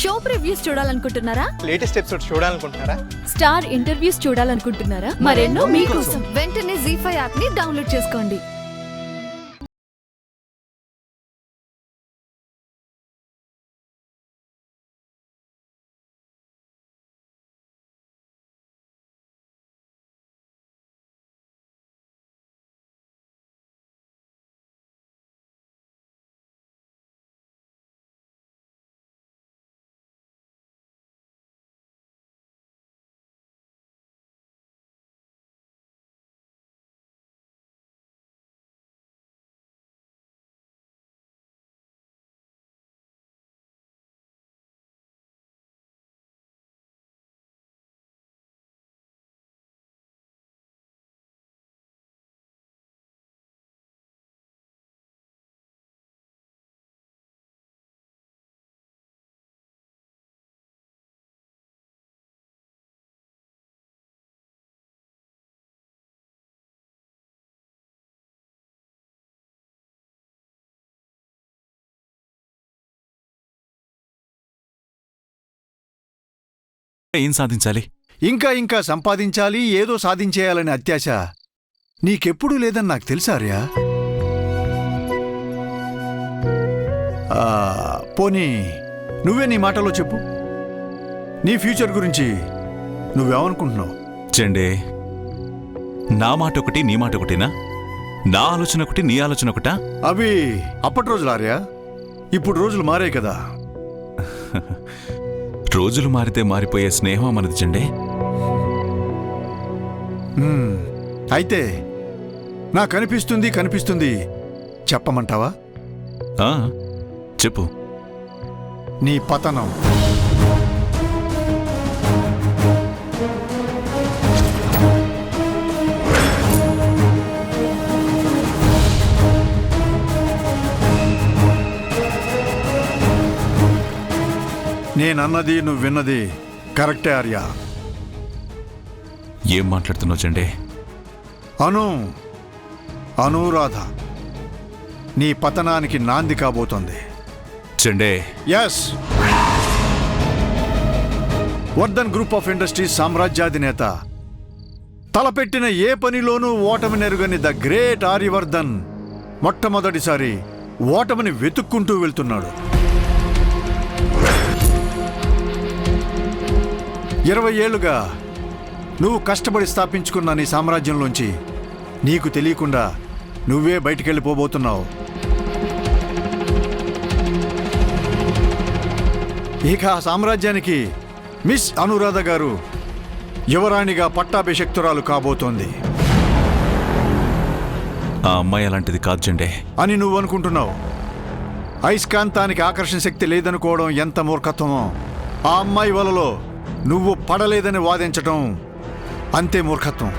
Show previews చూడాలనుకుంటున్నారా? Latest episode చూడాలనుకుంటున్నారా? Star interviews చూడాలనుకుంటున్నారా? మరెన్నో మీకోసం వెంటనే ZEE5 యాప్ ని డౌన్లోడ్ చేసుకోండి. ఏం సాధించాలి? ఇంకా సంపాదించాలి, ఏదో సాధించేయాలనే అత్యాశ నీకెప్పుడూ లేదని నాకు తెలుసార్యా. పోనీ నువ్వే నీ మాటలో చెప్పు, నీ ఫ్యూచర్ గురించి నువ్వేమనుకుంటున్నావు? చెండే, నా మాట ఒకటి నీ మాట ఒకటినా? నా ఆలోచన ఒకటి నీ ఆలోచన ఒకటా? అవి అప్పటి రోజులు ఆర్యా, ఇప్పుడు రోజులు మారాయి కదా. రోజులు మారితే మారిపోయే స్నేహం మనది చెండే. అయితే నాకు కనిపిస్తుంది చెప్పమంటావా? చెప్పు. నీ పతనం. నేనన్నది నువ్వు విన్నది కరెక్టే ఆర్యా. ఏం మాట్లాడుతున్నావు చెండే? అనురాధ నీ పతనానికి నాంది కాబోతోంది. చెండే, S, Vardhan group of industries సామ్రాజ్యాధినేత తలపెట్టిన ఏ పనిలోనూ ఓటమి నెరుగని ద గ్రేట్ ఆర్యవర్ధన్ మొట్టమొదటిసారి ఓటమిని వెతుక్కుంటూ వెళ్తున్నాడు. 20 ఏళ్లుగా నువ్వు కష్టపడి స్థాపించుకున్న నీ సామ్రాజ్యంలోంచి నీకు తెలియకుండా నువ్వే బయటికెళ్ళిపోబోతున్నావు. ఇక ఆ సామ్రాజ్యానికి మిస్ అనురాధ గారు యువరాణిగా పట్టాభిషక్తురాలు కాబోతోంది. ఆ అమ్మాయి అలాంటిది కాదు చెండే అని నువ్వు అనుకుంటున్నావు. అయస్కాంతానికి ఆకర్షణ శక్తి లేదనుకోవడం ఎంత మూర్ఖత్వమో, ఆ అమ్మాయి వలలో నువ్వు పడలేదని వాదించటం అంతే మూర్ఖత్వం.